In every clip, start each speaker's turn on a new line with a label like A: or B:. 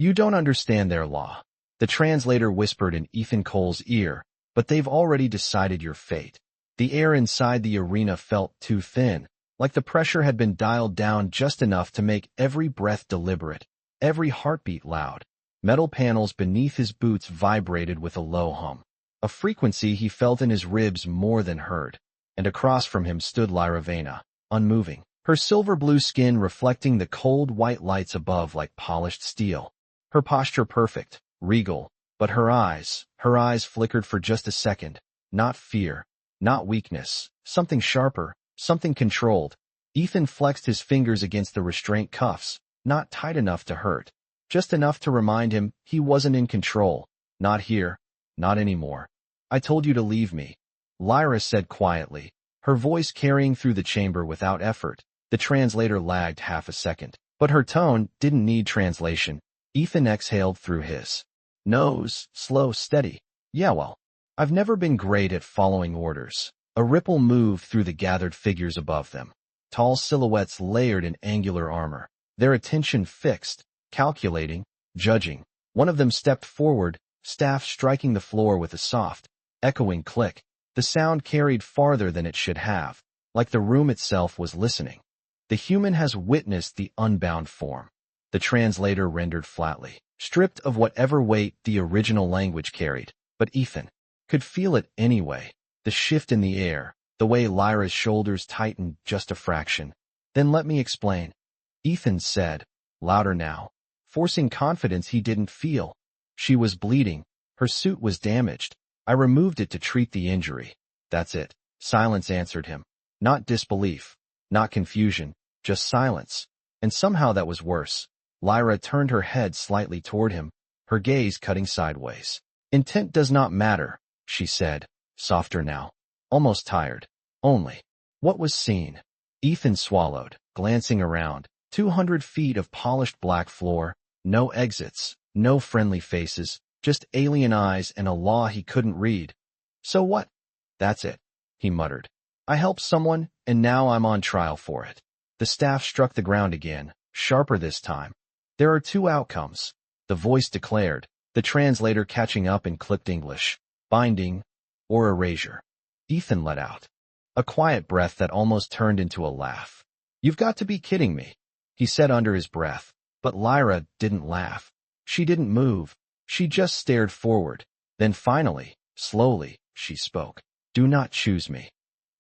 A: You don't understand their law. The translator whispered in Ethan Cole's ear, but they've already decided your fate. The air inside the arena felt too thin, like the pressure had been dialed down just enough to make every breath deliberate, every heartbeat loud. Metal panels beneath his boots vibrated with a low hum, a frequency he felt in his ribs more than heard. And across from him stood Lyra Vena, unmoving, her silver-blue skin reflecting the cold white lights above like polished steel. Her posture perfect, regal, but her eyes flickered for just a second. Not fear, not weakness, something sharper, something controlled. Ethan flexed his fingers against the restraint cuffs, not tight enough to hurt, just enough to remind him he wasn't in control. Not here, not anymore. I told you to leave me, Lyra said quietly, her voice carrying through the chamber without effort. The translator lagged half a second, but her tone didn't need translation. Ethan exhaled through his nose, slow, steady. Yeah, well, I've never been great at following orders. A ripple moved through the gathered figures above them. Tall silhouettes layered in angular armor, their attention fixed, calculating, judging. One of them stepped forward, staff striking the floor with a soft, echoing click. The sound carried farther than it should have, like the room itself was listening. The human has witnessed the unbound form, the translator rendered flatly, stripped of whatever weight the original language carried. But Ethan could feel it anyway, the shift in the air, the way Lyra's shoulders tightened just a fraction. Then let me explain, Ethan said, louder now, forcing confidence he didn't feel. She was bleeding, her suit was damaged. I removed it to treat the injury. That's it. Silence answered him. Not disbelief, not confusion, just silence. And somehow that was worse. Lyra turned her head slightly toward him, her gaze cutting sideways. Intent does not matter, she said, softer now, almost tired. Only what was seen. Ethan swallowed, glancing around. 200 feet of polished black floor, no exits, no friendly faces, just alien eyes and a law he couldn't read. So what? That's it, he muttered. I helped someone, and now I'm on trial for it. The staff struck the ground again, sharper this time. There are two outcomes, the voice declared, the translator catching up in clipped English. Binding or erasure. Ethan let out a quiet breath that almost turned into a laugh. You've got to be kidding me, he said under his breath. But Lyra didn't laugh. She didn't move. She just stared forward. Then finally, slowly, she spoke. Do not choose me.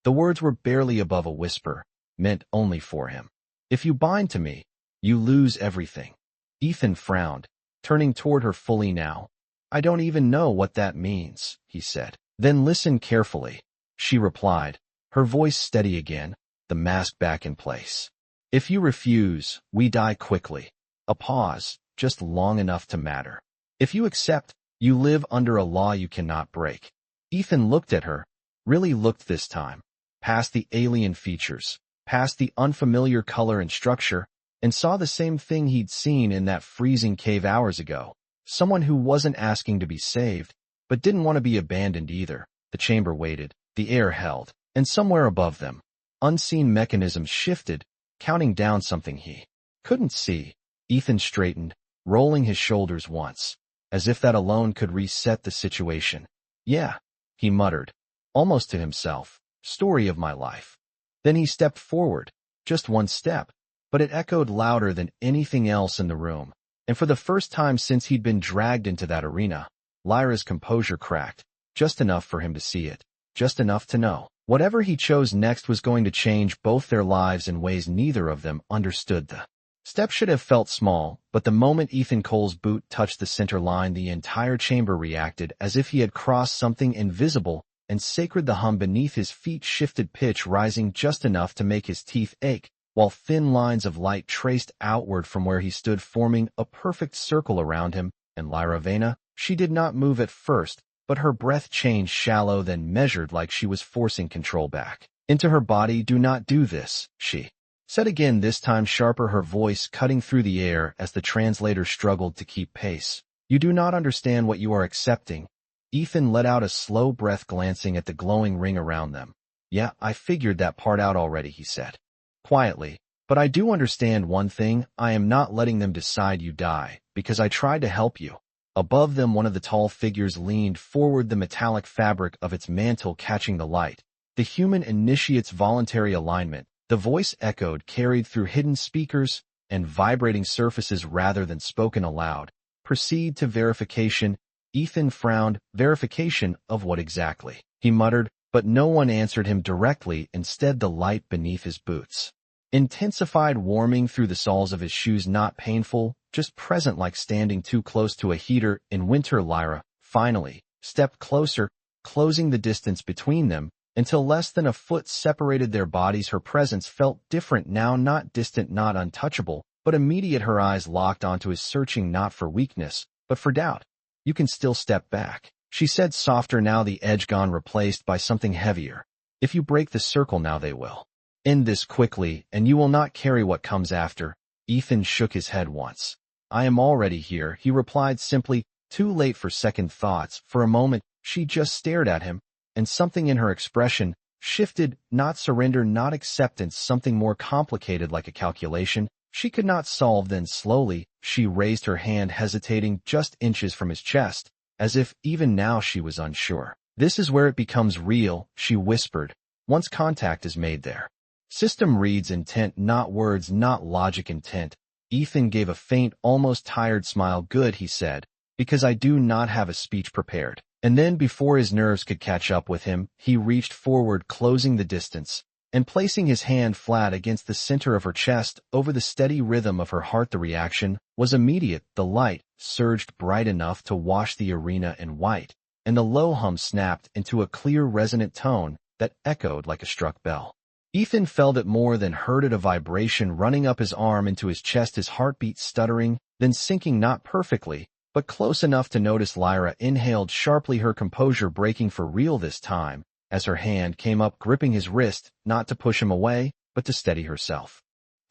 A: The words were barely above a whisper, meant only for him. If you bind to me, you lose everything. Ethan frowned, turning toward her fully now. I don't even know what that means, he said. Then listen carefully, she replied, her voice steady again, the mask back in place. If you refuse, we die quickly. A pause, just long enough to matter. If you accept, you live under a law you cannot break. Ethan looked at her, really looked this time, past the alien features, past the unfamiliar color and structure, and saw the same thing he'd seen in that freezing cave hours ago. Someone who wasn't asking to be saved, but didn't want to be abandoned either. The chamber waited, the air held, and somewhere above them, unseen mechanisms shifted, counting down something he couldn't see. Ethan straightened, rolling his shoulders once, as if that alone could reset the situation. Yeah, he muttered, almost to himself, story of my life. Then he stepped forward, just one step, but it echoed louder than anything else in the room. And for the first time since he'd been dragged into that arena, Lyra's composure cracked, just enough for him to see it, just enough to know. Whatever he chose next was going to change both their lives in ways neither of them understood. The step should have felt small, but the moment Ethan Cole's boot touched the center line, the entire chamber reacted as if he had crossed something invisible and sacred. The hum beneath his feet shifted, pitch rising just enough to make his teeth ache, while thin lines of light traced outward from where he stood, forming a perfect circle around him. And Lyra Vena, she did not move at first, but her breath changed, shallow then measured, like she was forcing control back into her body. Do not do this, she said again, this time sharper, her voice cutting through the air as the translator struggled to keep pace. You do not understand what you are accepting. Ethan let out a slow breath, glancing at the glowing ring around them. Yeah, I figured that part out already, he said quietly, But I do understand one thing, I am not letting them decide you die, because I tried to help you. Above them, one of the tall figures leaned forward, the metallic fabric of its mantle catching the light. The human initiates voluntary alignment. The voice echoed, carried through hidden speakers and vibrating surfaces rather than spoken aloud. Proceed to verification. Ethan frowned. Verification of what exactly? He muttered, but no one answered him directly, instead the light beneath his boots intensified, warming through the soles of his shoes, not painful, just present, like standing too close to a heater in winter. Lyra, finally, stepped closer, closing the distance between them, until less than a foot separated their bodies. Her presence felt different now, not distant, not untouchable, but immediate. Her eyes locked onto his, searching not for weakness, but for doubt. You can still step back, she said, softer now, the edge gone, replaced by something heavier. If you break the circle now, they will end this quickly, and you will not carry what comes after. Ethan shook his head once. I am already here, he replied simply, too late for second thoughts. For a moment, she just stared at him, and something in her expression shifted, not surrender, not acceptance, something more complicated, like a calculation she could not solve. Then slowly, she raised her hand, hesitating just inches from his chest, as if even now she was unsure. This is where it becomes real, she whispered. Once contact is made there. System reads intent, not words, not logic, intent. Ethan gave a faint, almost tired smile. Good, he said, because I do not have a speech prepared. And then, before his nerves could catch up with him, he reached forward, closing the distance, and placing his hand flat against the center of her chest, over the steady rhythm of her heart. The reaction was immediate. The light surged bright enough to wash the arena in white, and the low hum snapped into a clear, resonant tone that echoed like a struck bell. Ethan felt it more than heard it, a vibration running up his arm into his chest, his heartbeat stuttering, then sinking, not perfectly, but close enough to notice. Lyra inhaled sharply, her composure breaking for real this time, as her hand came up, gripping his wrist, not to push him away, but to steady herself.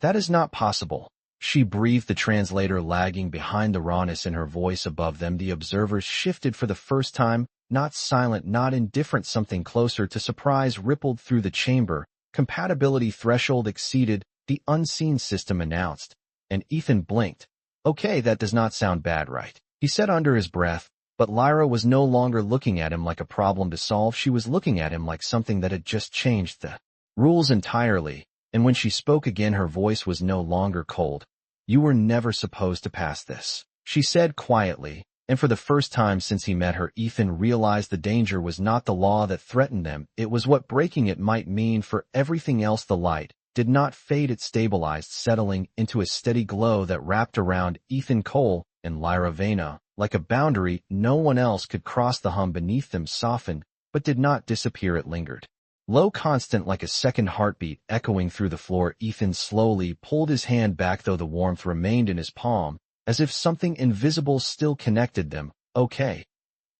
A: That is not possible, she breathed, the translator lagging behind, the rawness in her voice above them. The observers shifted for the first time, not silent, not indifferent. Something closer to surprise rippled through the chamber. Compatibility threshold exceeded, the unseen system announced, and Ethan blinked. Okay, that does not sound bad, right? He said under his breath, but Lyra was no longer looking at him like a problem to solve. She was looking at him like something that had just changed the rules entirely, and when she spoke again, her voice was no longer cold. You were never supposed to pass this, she said quietly, and for the first time since he met her, Ethan realized the danger was not the law that threatened them, it was what breaking it might mean for everything else. The light did not fade, it stabilized, settling into a steady glow that wrapped around Ethan Cole and Lyra Vena. Like a boundary, no one else could cross. The hum beneath them softened, but did not disappear. It lingered. Low, constant, like a second heartbeat echoing through the floor. Ethan slowly pulled his hand back, though the warmth remained in his palm, as if something invisible still connected them. Okay,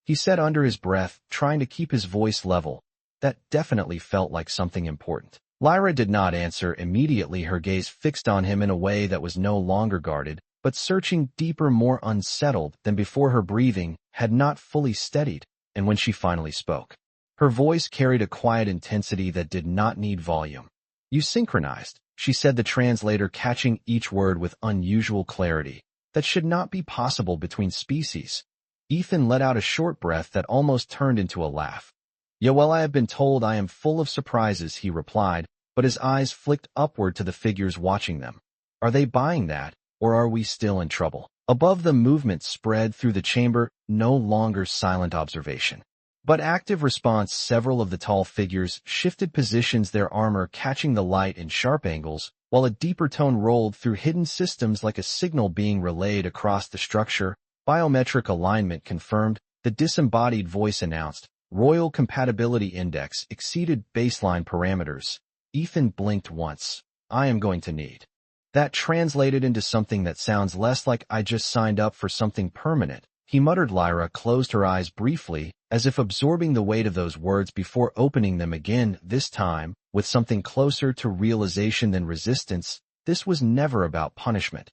A: he said under his breath, trying to keep his voice level. That definitely felt like something important. Lyra did not answer immediately, her gaze fixed on him in a way that was no longer guarded, but searching, deeper, more unsettled than before. Her breathing had not fully steadied, and when she finally spoke, her voice carried a quiet intensity that did not need volume. You synchronized, she said, the translator catching each word with unusual clarity. That should not be possible between species. Ethan let out a short breath that almost turned into a laugh. Yeah, well, I have been told I am full of surprises, he replied, but his eyes flicked upward to the figures watching them. Are they buying that, or are we still in trouble? Above them, movement spread through the chamber, no longer silent observation, but active response. Several of the tall figures shifted positions, their armor catching the light in sharp angles, while a deeper tone rolled through hidden systems like a signal being relayed across the structure. Biometric alignment confirmed, the disembodied voice announced. Royal Compatibility Index exceeded baseline parameters. Ethan blinked once. I am going to need that translated into something that sounds less like I just signed up for something permanent, he muttered. Lyra closed her eyes briefly, as if absorbing the weight of those words before opening them again, this time with something closer to realization than resistance. This was never about punishment,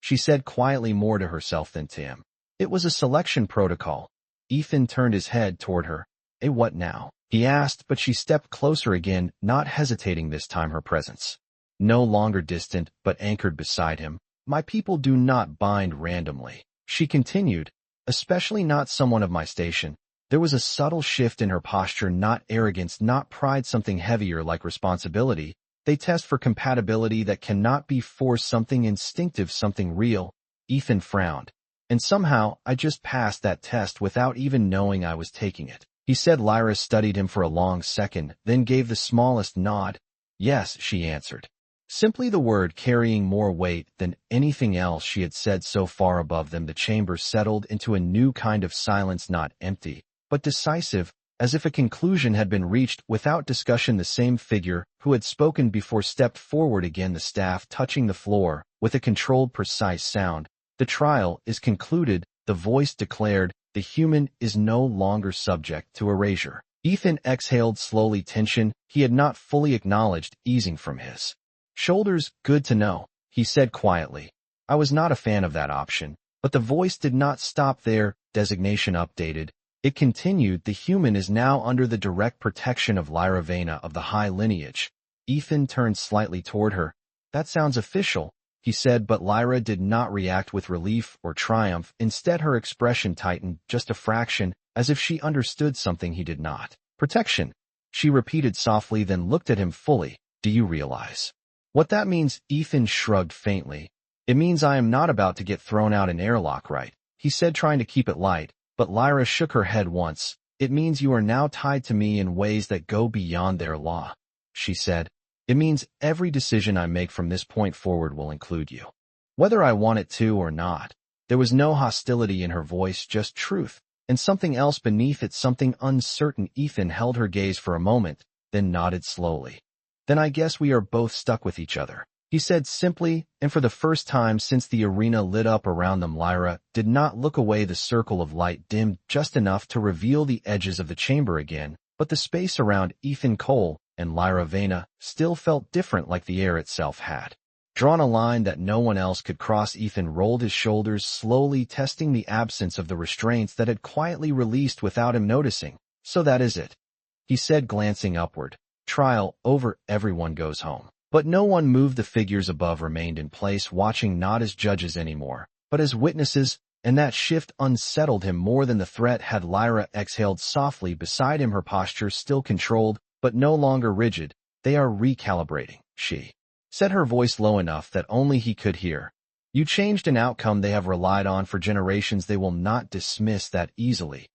A: she said quietly, more to herself than to him. It was a selection protocol. Ethan turned his head toward her. What now? He asked, but she stepped closer again, not hesitating this time, her presence no longer distant but anchored beside him. My people do not bind randomly. She continued, especially not someone of my station. There was a subtle shift in her posture, not arrogance, not pride, something heavier like responsibility. They test for compatibility that cannot be forced, something instinctive, something real. Ethan frowned. And somehow, I just passed that test without even knowing I was taking it. He said. Lyra studied him for a long second, then gave the smallest nod. Yes, she answered. Simply the word carrying more weight than anything else she had said so far. Above them the chamber settled into a new kind of silence, not empty, but decisive, as if a conclusion had been reached without discussion. The same figure who had spoken before stepped forward again, the staff touching the floor with a controlled, precise sound. The trial is concluded, the voice declared. The human is no longer subject to erasure. Ethan exhaled slowly, tension he had not fully acknowledged easing from his shoulders. Good to know, he said quietly. I was not a fan of that option, but the voice did not stop there. Designation updated. It continued. The human is now under the direct protection of Lyra Vena of the high lineage. Ethan turned slightly toward her. That sounds official, he said, but Lyra did not react with relief or triumph. Instead, her expression tightened just a fraction, as if she understood something he did not. Protection, she repeated softly, then looked at him fully. Do you realize what that means? Ethan shrugged faintly. It means I am not about to get thrown out an airlock, right? He said, trying to keep it light, but Lyra shook her head once. It means you are now tied to me in ways that go beyond their law, she said. It means every decision I make from this point forward will include you, whether I want it to or not. There was no hostility in her voice, just truth, and something else beneath it, something uncertain. Ethan held her gaze for a moment, then nodded slowly. Then I guess we are both stuck with each other, he said simply, and for the first time since the arena lit up around them, Lyra did not look away. The circle of light dimmed just enough to reveal the edges of the chamber again, but the space around Ethan Cole and Lyra Vena still felt different, like the air itself had drawn a line that no one else could cross. Ethan rolled his shoulders slowly, testing the absence of the restraints that had quietly released without him noticing. So that is it, he said, glancing upward. Trial over, everyone goes home. But no one moved. The figures above remained in place, watching not as judges anymore, but as witnesses, and that shift unsettled him more than the threat had. Lyra exhaled softly beside him, her posture still controlled, but no longer rigid. They are recalibrating, she said, her voice low enough that only he could hear. You changed an outcome they have relied on for generations. They will not dismiss that easily.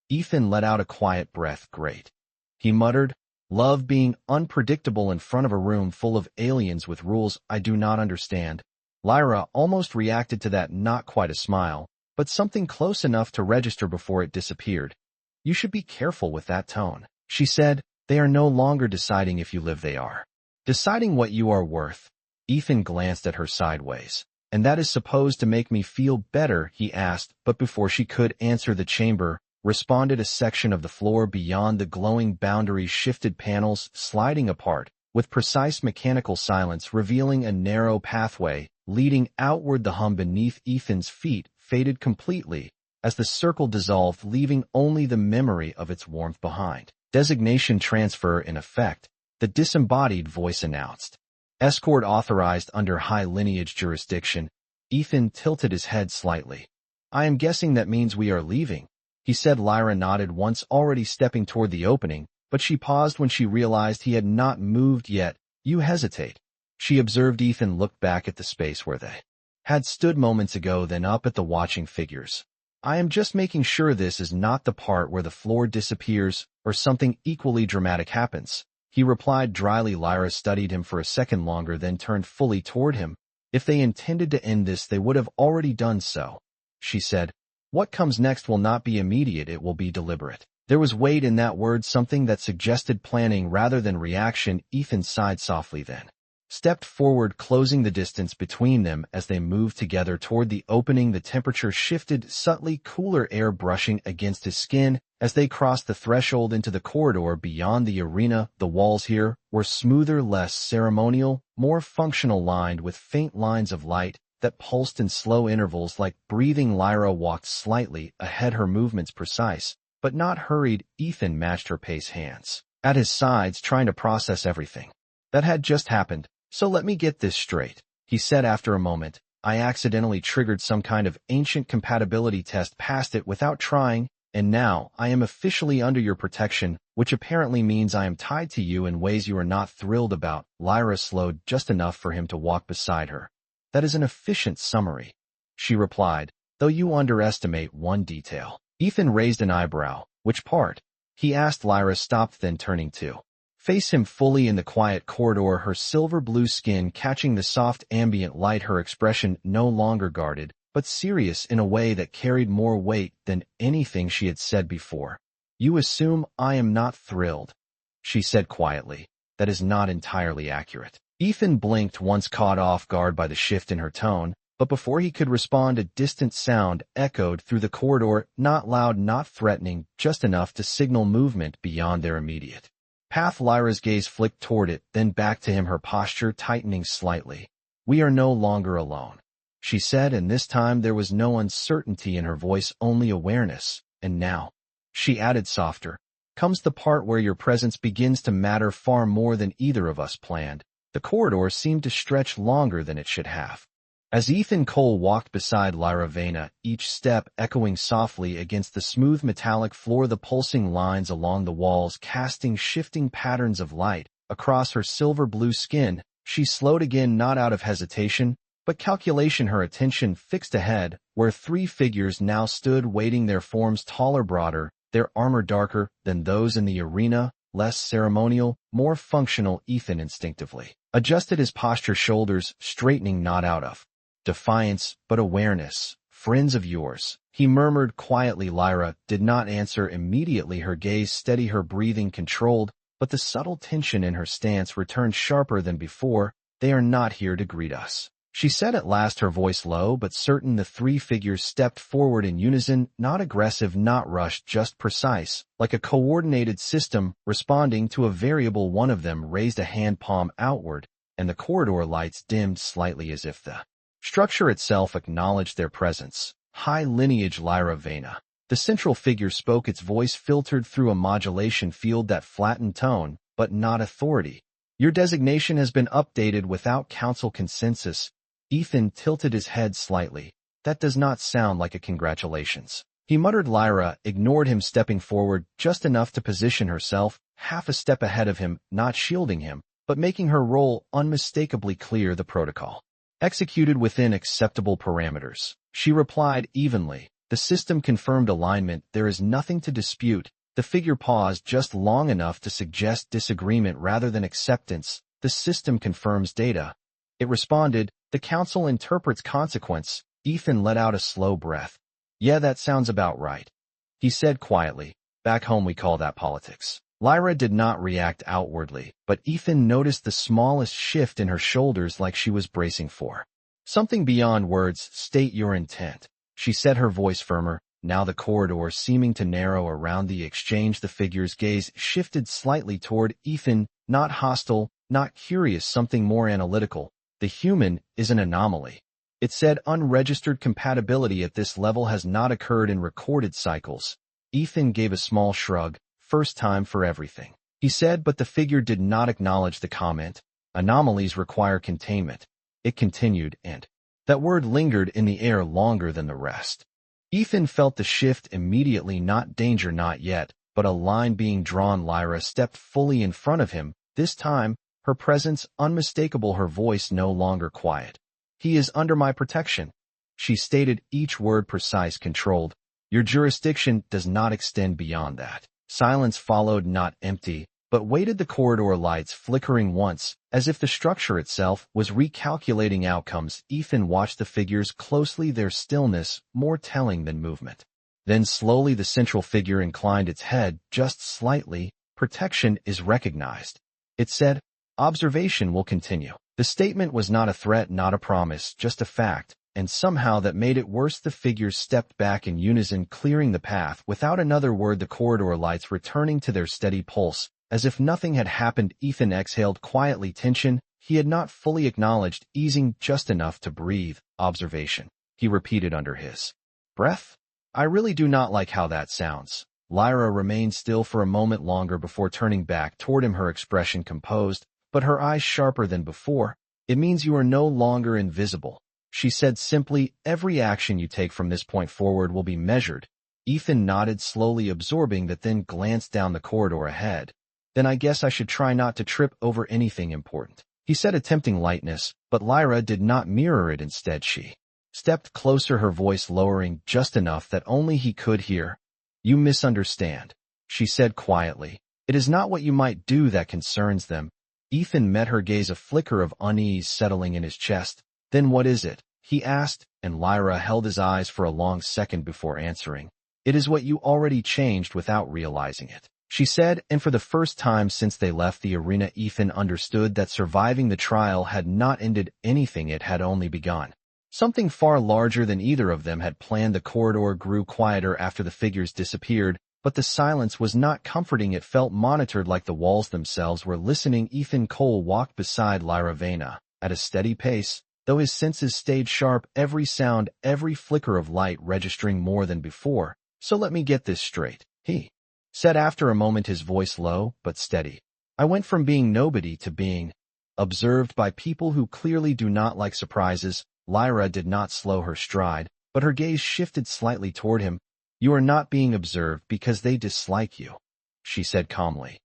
A: Ethan let out a quiet breath. Great, he muttered. Love being unpredictable in front of a room full of aliens with rules I do not understand. Lyra almost reacted to that, not quite a smile, but something close enough to register before it disappeared. You should be careful with that tone, she said. They are no longer deciding if you live, they are deciding what you are worth. Ethan glanced at her sideways. And that is supposed to make me feel better, he asked, but before she could answer, the chamber responded. A section of the floor beyond the glowing boundaries shifted, panels sliding apart, with precise mechanical silence, revealing a narrow pathway leading outward. The hum beneath Ethan's feet faded completely as the circle dissolved, leaving only the memory of its warmth behind. Designation transfer in effect, the disembodied voice announced. Escort authorized under high lineage jurisdiction. Ethan tilted his head slightly. I am guessing that means we are leaving, he said. Lyra nodded once, already stepping toward the opening, but she paused when she realized he had not moved yet. You hesitate, she observed. Ethan looked back at the space where they had stood moments ago, then up at the watching figures. I am just making sure this is not the part where the floor disappears or something equally dramatic happens, he replied dryly. Lyra studied him for a second longer, then turned fully toward him. If they intended to end this, they would have already done so, she said. What comes next will not be immediate, it will be deliberate. There was weight in that word, something that suggested planning rather than reaction. Ethan sighed softly, then stepped forward, closing the distance between them. As they moved together toward the opening, the temperature shifted, subtly cooler air brushing against his skin. As they crossed the threshold into the corridor beyond the arena, the walls here were smoother, less ceremonial, more functional, lined with faint lines of light that pulsed in slow intervals like breathing. Lyra walked slightly ahead, her movements precise, but not hurried. Ethan matched her pace, hands at his sides, trying to process everything that had just happened. So let me get this straight, he said after a moment. I accidentally triggered some kind of ancient compatibility test past it without trying, and now I am officially under your protection, which apparently means I am tied to you in ways you are not thrilled about. Lyra slowed just enough for him to walk beside her. That is an efficient summary, she replied, though you underestimate one detail. Ethan raised an eyebrow. Which part? He asked. Lyra stopped, then turning to face him fully in the quiet corridor, her silver blue skin catching the soft ambient light, her expression no longer guarded, but serious in a way that carried more weight than anything she had said before. You assume I am not thrilled, she said quietly. That is not entirely accurate. Ethan blinked, once caught off guard by the shift in her tone, but before he could respond, a distant sound echoed through the corridor, not loud, not threatening, just enough to signal movement beyond their immediate path. Lyra's gaze flicked toward it, then back to him, her posture tightening slightly. We are no longer alone, she said, and this time there was no uncertainty in her voice, only awareness. And now, she added softer, comes the part where your presence begins to matter far more than either of us planned. The corridor seemed to stretch longer than it should have. As Ethan Cole walked beside Lyra Vena, each step echoing softly against the smooth metallic floor, the pulsing lines along the walls casting shifting patterns of light across her silver blue skin, she slowed again, not out of hesitation, but calculation, her attention fixed ahead, where three figures now stood waiting, their forms taller, broader, their armor darker than those in the arena, less ceremonial, more functional. Ethan instinctively adjusted his posture, shoulders straightening, not out of defiance, but awareness. Friends of yours, he murmured quietly. Lyra did not answer immediately, her gaze steady, her breathing controlled, but the subtle tension in her stance returned sharper than before. They are not here to greet us, she said at last, her voice low but certain. The three figures stepped forward in unison, not aggressive, not rushed, just precise, like a coordinated system responding to a variable. One of them raised a hand, palm outward, and the corridor lights dimmed slightly as if the structure itself acknowledged their presence. High lineage Lyra Vena. The central figure spoke, its voice filtered through a modulation field that flattened tone, but not authority. Your designation has been updated without council consensus. Ethan tilted his head slightly. That does not sound like a congratulations, he muttered. Lyra ignored him, stepping forward just enough to position herself half a step ahead of him, not shielding him, but making her role unmistakably clear. The protocol executed within acceptable parameters, she replied evenly. The system confirmed alignment. There is nothing to dispute. The figure paused just long enough to suggest disagreement rather than acceptance. The system confirms data, it responded. The council interprets consequence. Ethan let out a slow breath. Yeah, that sounds about right, he said quietly. Back home we call that politics. Lyra did not react outwardly, but Ethan noticed the smallest shift in her shoulders, like she was bracing for something beyond words. State your intent, she said, her voice firmer. Now the corridor seeming to narrow around the exchange. The figure's gaze shifted slightly toward Ethan, not hostile, not curious, something more analytical. The human is an anomaly, it said. Unregistered compatibility at this level has not occurred in recorded cycles. Ethan gave a small shrug. First time for everything, he said, but the figure did not acknowledge the comment. Anomalies require containment, it continued, and that word lingered in the air longer than the rest. Ethan felt the shift immediately. Not danger, not yet, but a line being drawn. Lyra stepped fully in front of him, this time, her presence unmistakable, her voice no longer quiet. He is under my protection, she stated, each word precise, controlled. Your jurisdiction does not extend beyond that. Silence followed, not empty, but weighted. The corridor lights flickering once, as if the structure itself was recalculating outcomes. Ethan watched the figures closely, their stillness more telling than movement. Then slowly the central figure inclined its head just slightly. Protection is recognized, it said. Observation will continue. The statement was not a threat, not a promise, just a fact, and somehow that made it worse. The figures stepped back in unison, clearing the path without another word, the corridor lights returning to their steady pulse, as if nothing had happened. Ethan exhaled quietly, tension he had not fully acknowledged easing just enough to breathe. Observation, he repeated under his breath. I really do not like how that sounds. Lyra remained still for a moment longer before turning back toward him, her expression composed. but her eyes sharper than before. It means you are no longer invisible. She said simply, every action you take from this point forward will be measured. Ethan nodded, slowly absorbing that, then glanced down the corridor ahead. Then I guess I should try not to trip over anything important, he said, attempting lightness, but Lyra did not mirror it. Instead, she stepped closer, her voice lowering just enough that only he could hear. You misunderstand, she said quietly. It is not what you might do that concerns them. Ethan met her gaze, a flicker of unease settling in his chest. Then what is it? He asked, and Lyra held his eyes for a long second before answering. It is what you already changed without realizing it, she said, and for the first time since they left the arena, Ethan understood that surviving the trial had not ended anything, it had only begun. Something far larger than either of them had planned. The corridor grew quieter after the figures disappeared, but the silence was not comforting. It felt monitored, like the walls themselves were listening. Ethan Cole walked beside Lyra Vena, at a steady pace, though his senses stayed sharp, every sound, every flicker of light registering more than before. So let me get this straight, he said after a moment, his voice low but steady. I went from being nobody to being observed by people who clearly do not like surprises. Lyra did not slow her stride, but her gaze shifted slightly toward him. You are not being observed because they dislike you, she said calmly.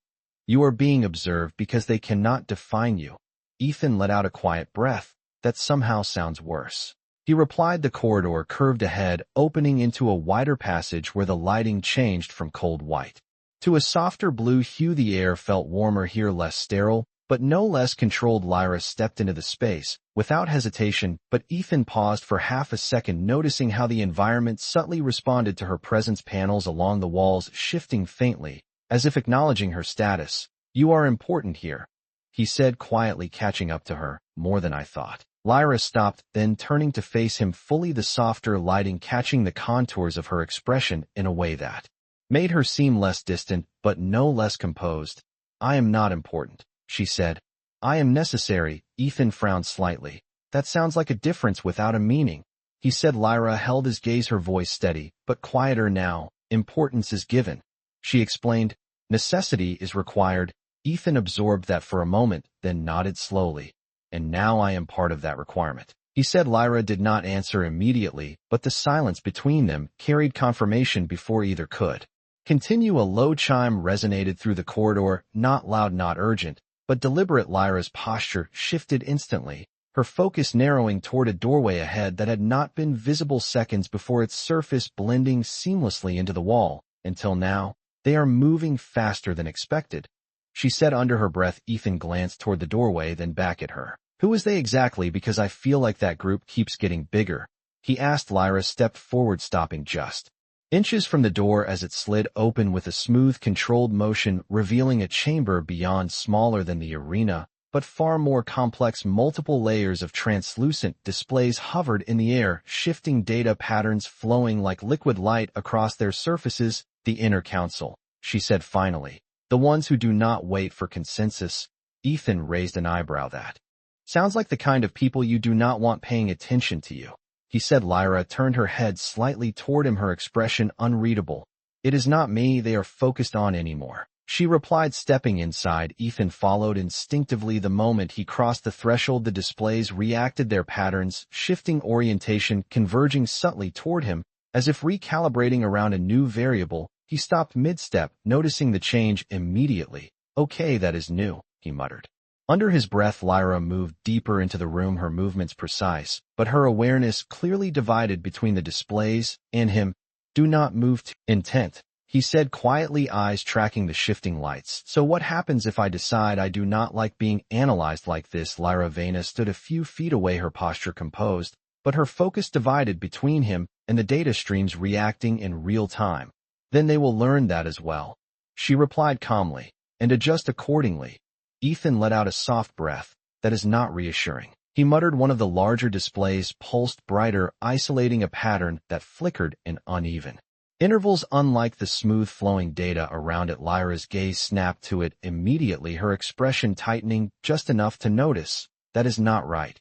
A: You are being observed because they cannot define you. Ethan let out a quiet breath. That somehow sounds worse, he replied. The corridor curved ahead, opening into a wider passage where the lighting changed from cold white to a softer blue hue. The air felt warmer here, less sterile, but no less controlled. Lyra stepped into the space without hesitation, but Ethan paused for half a second, noticing how the environment subtly responded to her presence. Panels along the walls shifting faintly, as if acknowledging her status. You are important here, he said quietly, catching up to her. More than I thought. Lyra stopped, then turning to face him fully, the softer lighting catching the contours of her expression in a way that made her seem less distant, but no less composed. I am not important, she said. I am necessary. Ethan frowned slightly. That sounds like a difference without a meaning, he said. Lyra held his gaze, her voice steady, but quieter now. Importance is given, she explained. Necessity is required. Ethan absorbed that for a moment, then nodded slowly. And now I am part of that requirement, he said. Lyra did not answer immediately, but the silence between them carried confirmation before either could continue. A low chime resonated through the corridor, not loud, not urgent, but deliberate. Lyra's posture shifted instantly, her focus narrowing toward a doorway ahead that had not been visible seconds before, its surface blending seamlessly into the wall. Until now, they are moving faster than expected, she said under her breath. Ethan glanced toward the doorway, then back at her. Who is they exactly? Because I feel like that group keeps getting bigger, he asked. Lyra stepped forward, stopping just inches from the door as it slid open with a smooth, controlled motion, revealing a chamber beyond, smaller than the arena, but far more complex. Multiple layers of translucent displays hovered in the air, shifting data patterns flowing like liquid light across their surfaces. The inner council, she said finally. The ones who do not wait for consensus. Ethan raised an eyebrow. That sounds like the kind of people you do not want paying attention to you, he said. Lyra turned her head slightly toward him, her expression unreadable. It is not me they are focused on anymore, she replied, stepping inside. Ethan followed instinctively. The moment he crossed the threshold, the displays reacted, their patterns, shifting orientation, converging subtly toward him, as if recalibrating around a new variable. He stopped mid-step, noticing the change immediately. Okay, that is new, he muttered. Under his breath, Lyra moved deeper into the room, her movements precise, but her awareness clearly divided between the displays and him. Do not move to intent, he said quietly, eyes tracking the shifting lights. So what happens if I decide I do not like being analyzed like this? Lyra Vena stood a few feet away, her posture composed, but her focus divided between him and the data streams reacting in real time. Then they will learn that as well, she replied calmly, and adjust accordingly. Ethan let out a soft breath. That is not reassuring, he muttered. One of the larger displays pulsed brighter, isolating a pattern that flickered in uneven intervals, unlike the smooth flowing data around it. Lyra's gaze snapped to it immediately, her expression tightening just enough to notice. That is not right,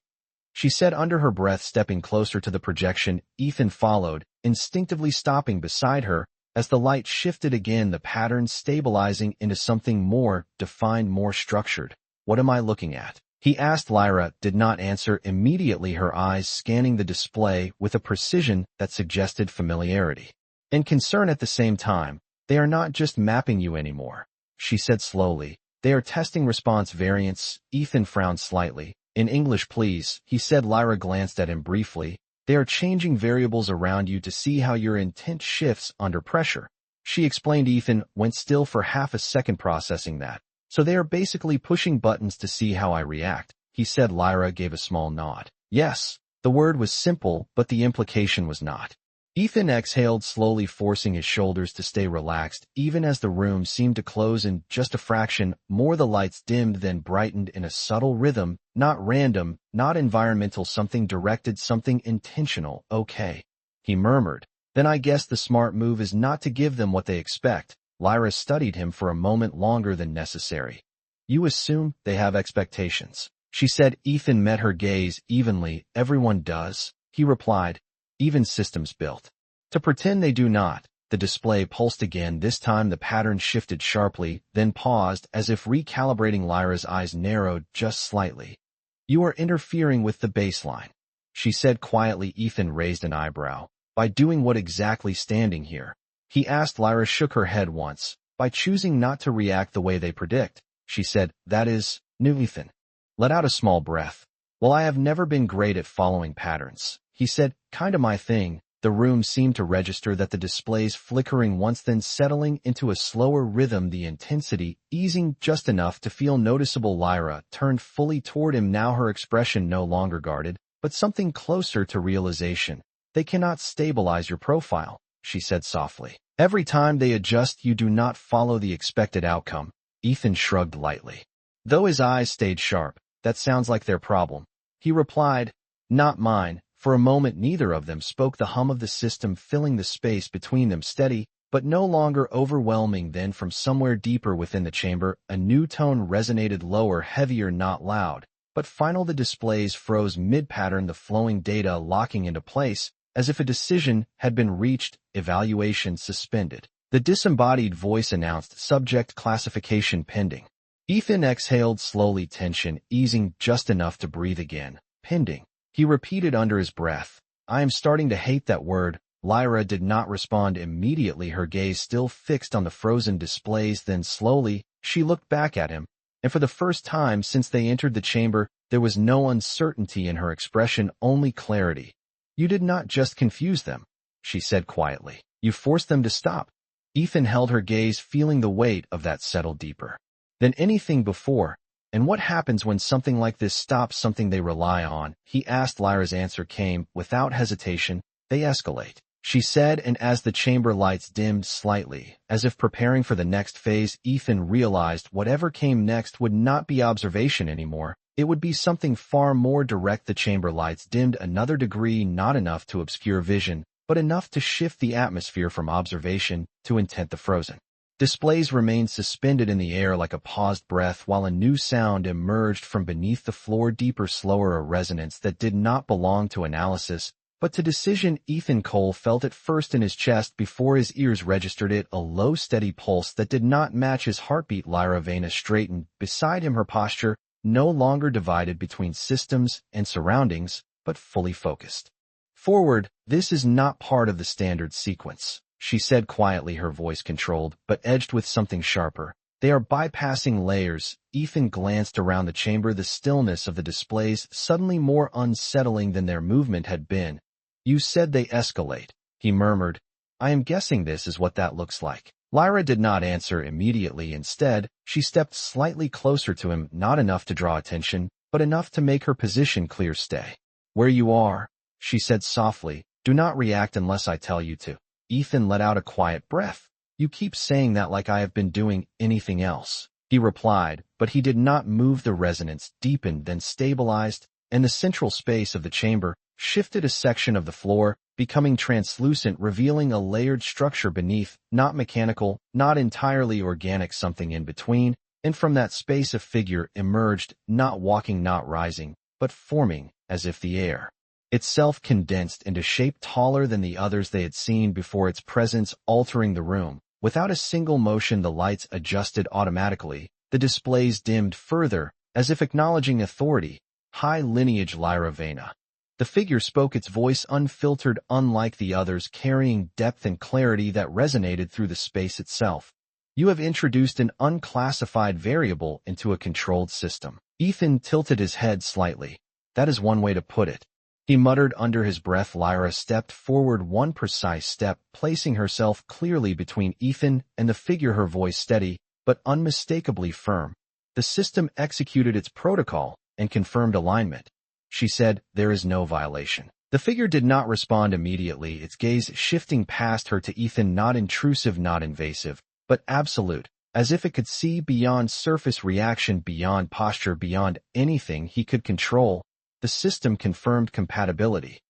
A: she said under her breath, stepping closer to the projection. Ethan followed, instinctively stopping beside her. As the light shifted again, the pattern stabilizing into something more defined, more structured. What am I looking at? He asked. Lyra did not answer immediately, her eyes scanning the display with a precision that suggested familiarity and concern at the same time. They are not just mapping you anymore, she said slowly. They are testing response variants. Ethan frowned slightly. In English, please, he said. Lyra glanced at him briefly. They are changing variables around you to see how your intent shifts under pressure, she explained. Ethan went still for half a second, processing that. So they are basically pushing buttons to see how I react, he said. Lyra gave a small nod. Yes. The word was simple, but the implication was not. Ethan exhaled slowly, forcing his shoulders to stay relaxed, even as the room seemed to close in just a fraction more. The lights dimmed, then brightened in a subtle rhythm, not random, not environmental, something directed, something intentional. Okay, he murmured. Then I guess the smart move is not to give them what they expect. Lyra studied him for a moment longer than necessary. You assume they have expectations, she said. Ethan met her gaze evenly. Everyone does, he replied. Even systems built to pretend they do not. The display pulsed again. This time the pattern shifted sharply, then paused, as if recalibrating. Lyra's eyes narrowed just slightly. You are interfering with the baseline, she said quietly. Ethan raised an eyebrow. By doing what exactly? Standing here, he asked. Lyra shook her head once. By choosing not to react the way they predict, she said. That is new. Ethan let out a small breath. Well, I have never been great at following patterns, he said. Kinda my thing. The room seemed to register that, the displays flickering once, then settling into a slower rhythm, the intensity easing just enough to feel noticeable. Lyra turned fully toward him now, her expression no longer guarded, but something closer to realization. They cannot stabilize your profile, she said softly. Every time they adjust, you do not follow the expected outcome. Ethan shrugged lightly, though his eyes stayed sharp. That sounds like their problem, he replied. Not mine. For a moment neither of them spoke, the hum of the system filling the space between them, steady, but no longer overwhelming. Then from somewhere deeper within the chamber, a new tone resonated, lower, heavier, not loud, but final. The displays froze mid-pattern, the flowing data locking into place, as if a decision had been reached, evaluation suspended. The disembodied voice announced, subject classification pending. Ethan exhaled slowly, tension easing just enough to breathe again. Pending, he repeated under his breath. I am starting to hate that word. Lyra did not respond immediately, her gaze still fixed on the frozen displays. Then slowly, she looked back at him, and for the first time since they entered the chamber, there was no uncertainty in her expression, only clarity. You did not just confuse them, she said quietly. You forced them to stop. Ethan held her gaze, feeling the weight of that settle deeper than anything before. And what happens when something like this stops something they rely on? He asked. Lyra's answer came without hesitation. They escalate, she said, and as the chamber lights dimmed slightly, as if preparing for the next phase, Ethan realized whatever came next would not be observation anymore. It would be something far more direct. The chamber lights dimmed another degree, not enough to obscure vision, but enough to shift the atmosphere from observation to intent. The frozen displays remained suspended in the air like a paused breath, while a new sound emerged from beneath the floor, deeper, slower, a resonance that did not belong to analysis, but to decision. Ethan Cole felt it first in his chest before his ears registered it, a low, steady pulse that did not match his heartbeat. Lyra Vena straightened beside him, her posture no longer divided between systems and surroundings, but fully focused forward. This is not part of the standard sequence, she said quietly, her voice controlled, but edged with something sharper. They are bypassing layers. Ethan glanced around the chamber, the stillness of the displays suddenly more unsettling than their movement had been. You said they escalate, he murmured. I am guessing this is what that looks like. Lyra did not answer immediately. Instead, she stepped slightly closer to him, not enough to draw attention, but enough to make her position clear. Stay where you are, she said softly. Do not react unless I tell you to. Ethan let out a quiet breath. You keep saying that like I have been doing anything else, he replied, but he did not move. The resonance deepened, then stabilized, and the central space of the chamber shifted a section of the floor, becoming translucent, revealing a layered structure beneath, not mechanical, not entirely organic, something in between. And from that space a figure emerged, not walking, not rising, but forming, as if the air itself condensed into shape, taller than the others they had seen before, its presence altering the room. Without a single motion, the lights adjusted automatically, the displays dimmed further, as if acknowledging authority. High lineage Lyra Vena. The figure spoke, its voice unfiltered, unlike the others, carrying depth and clarity that resonated through the space itself. You have introduced an unclassified variable into a controlled system. Ethan tilted his head slightly. That is one way to put it. He muttered under his breath. Lyra stepped forward one precise step, placing herself clearly between Ethan and the figure, her voice steady, but unmistakably firm. The system executed its protocol and confirmed alignment. She said, "There is no violation." The figure did not respond immediately, its gaze shifting past her to Ethan, not intrusive, not invasive, but absolute, as if it could see beyond surface reaction, beyond posture, beyond anything he could control. The system confirmed compatibility.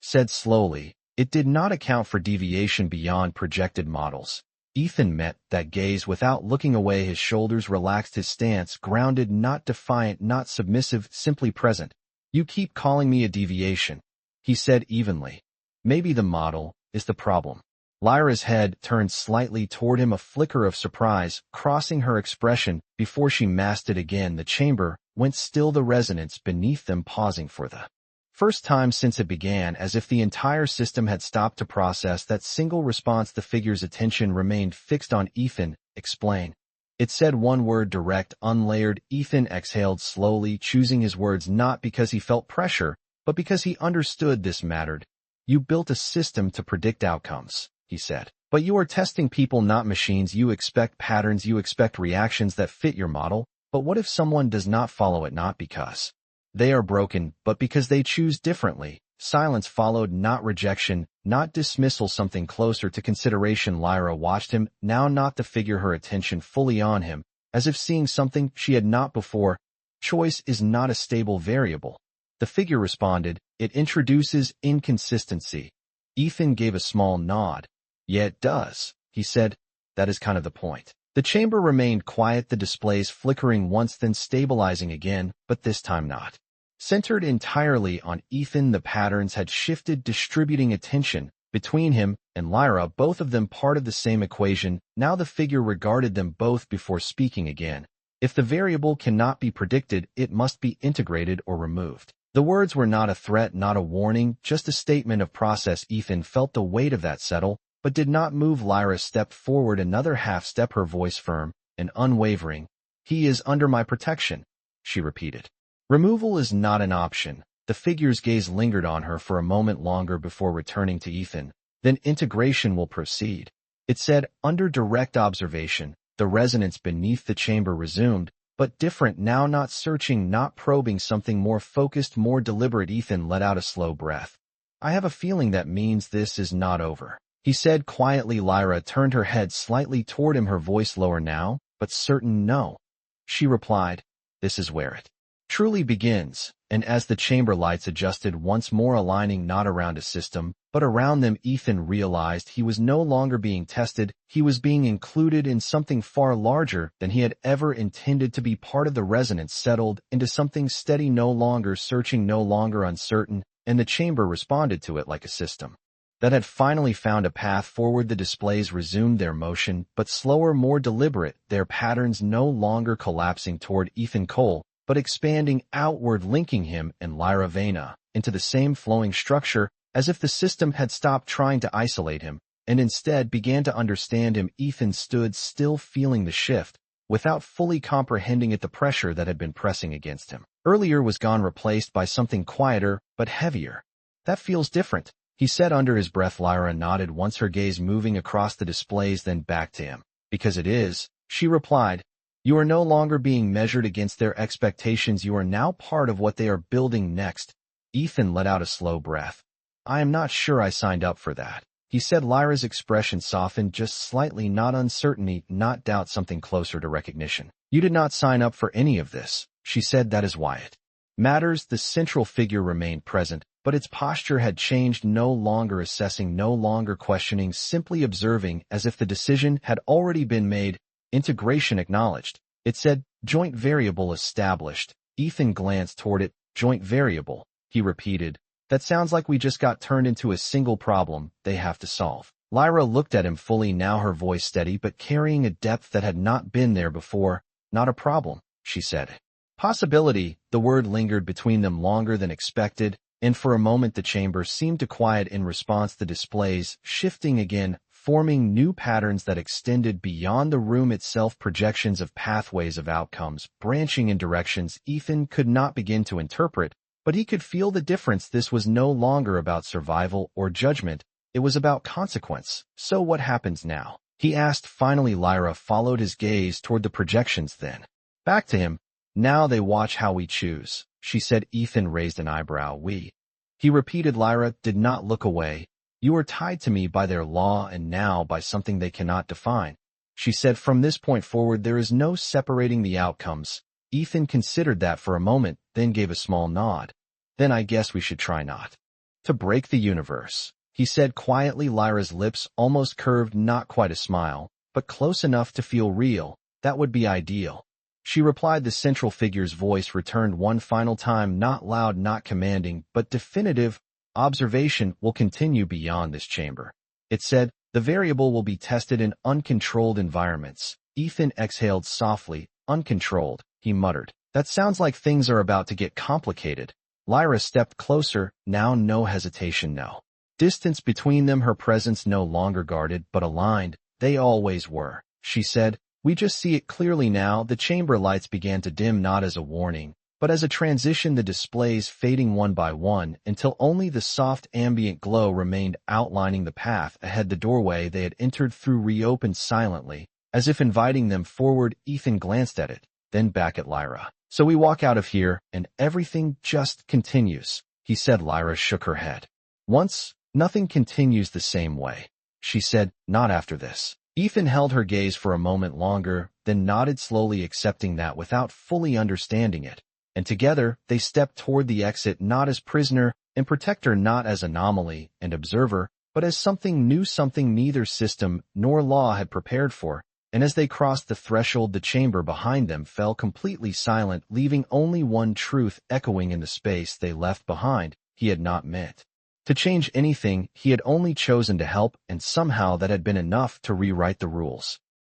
A: Said slowly, it did not account for deviation beyond projected models. Ethan met that gaze without looking away, his shoulders relaxed, his stance grounded, not defiant, not submissive, simply present. "You keep calling me a deviation," he said evenly. "Maybe the model is the problem." Lyra's head turned slightly toward him, a flicker of surprise crossing her expression. Before she masked it again, the chamber went still, the resonance beneath them pausing for the first time since it began, as if the entire system had stopped to process that single response. The figure's attention remained fixed on Ethan. "Explain." It said one word, direct, unlayered. Ethan exhaled slowly, choosing his words not because he felt pressure, but because he understood this mattered. "You built a system to predict outcomes," he said. "But you are testing people, not machines. You expect patterns, you expect reactions that fit your model. But what if someone does not follow it, not because they are broken, but because they choose differently?" Silence followed, not rejection, not dismissal, something closer to consideration. Lyra watched him, now not the figure, her attention fully on him, as if seeing something she had not before. "Choice is not a stable variable," the figure responded. "It introduces inconsistency." Ethan gave a small nod. "Yeah, it does," he said. "That is kind of the point." The chamber remained quiet, the displays flickering once, then stabilizing again, but this time not centered entirely on Ethan. The patterns had shifted, distributing attention between him and Lyra, both of them part of the same equation. Now the figure regarded them both before speaking again. "If the variable cannot be predicted, it must be integrated or removed." The words were not a threat, not a warning, just a statement of process. Ethan felt the weight of that settle, but did not move. Lyra stepped forward another half step, her voice firm and unwavering. "He is under my protection," she repeated. "Removal is not an option." The figure's gaze lingered on her for a moment longer before returning to Ethan. "Then integration will proceed," it said, under direct observation. The resonance beneath the chamber resumed, but different now, not searching, not probing, something more focused, more deliberate. Ethan let out a slow breath. "I have a feeling that means this is not over," he said quietly. Lyra turned her head slightly toward him, her voice lower now, but certain. "No," she replied. "This is where it truly begins." And as the chamber lights adjusted once more, aligning not around a system, but around them, Ethan realized he was no longer being tested. He was being included in something far larger than he had ever intended to be. Part of the resonance settled into something steady, no longer searching, no longer uncertain, and the chamber responded to it like a system that had finally found a path forward. The displays resumed their motion, but slower, more deliberate, their patterns no longer collapsing toward Ethan Cole, but expanding outward, linking him and Lyra Vena into the same flowing structure, as if the system had stopped trying to isolate him and instead began to understand him. Ethan stood still, feeling the shift, without fully comprehending it. The pressure that had been pressing against him earlier was gone, replaced by something quieter but heavier. "That feels different," he said under his breath. Lyra nodded, once her gaze moving across the displays, then back to him. "Because it is," she replied. "You are no longer being measured against their expectations. You are now part of what they are building next." Ethan let out a slow breath. "I am not sure I signed up for that," he said. Lyra's expression softened just slightly, not uncertainty, not doubt, something closer to recognition. "You did not sign up for any of this," she said. "That is why it matters." The central figure remained present, but its posture had changed, no longer assessing, no longer questioning, simply observing, as if the decision had already been made. "Integration acknowledged," it said. "Joint variable established." Ethan glanced toward it. "Joint variable," he repeated. "That sounds like we just got turned into a single problem they have to solve." Lyra looked at him fully, now her voice steady but carrying a depth that had not been there before. "Not a problem," she said. Possibility, the word lingered between them longer than expected, and for a moment the chamber seemed to quiet in response, the displays shifting again, forming new patterns that extended beyond the room itself, projections of pathways of outcomes, branching in directions Ethan could not begin to interpret, but he could feel the difference. This was no longer about survival or judgment, it was about consequence. So what happens now? He asked finally. Lyra followed his gaze toward the projections, then back to him. Now they watch how we choose, she said. Ethan raised an eyebrow. We. He repeated. Lyra did not look away. You are tied to me by their law and now by something they cannot define, she said. From this point forward there is no separating the outcomes. Ethan considered that for a moment, then gave a small nod. Then I guess we should try not to break the universe, he said quietly. Lyra's lips almost curved, not quite a smile, but close enough to feel real. That would be ideal, she replied. The central figure's voice returned one final time, not loud, not commanding, but definitive. Observation will continue beyond this chamber, it said. The variable will be tested in uncontrolled environments. Ethan exhaled softly. Uncontrolled, he muttered. That sounds like things are about to get complicated. Lyra stepped closer, now no hesitation, no distance between them, her presence no longer guarded but aligned. They always were, she said. We just see it clearly now. The chamber lights began to dim, not as a warning, but as a transition, the displays fading one by one until only the soft ambient glow remained, outlining the path ahead. The doorway they had entered through reopened silently, as if inviting them forward. Ethan glanced at it, then back at Lyra. So we walk out of here, and everything just continues, he said. Lyra shook her head. Once, nothing continues the same way, she said. Not after this. Ethan held her gaze for a moment longer, then nodded slowly, accepting that without fully understanding it. And together, they stepped toward the exit, not as prisoner and protector, not as anomaly and observer, but as something new, something neither system nor law had prepared for. And as they crossed the threshold, the chamber behind them fell completely silent, leaving only one truth echoing in the space they left behind. He had not meant to change anything, he had only chosen to help, and somehow that had been enough to rewrite the rules.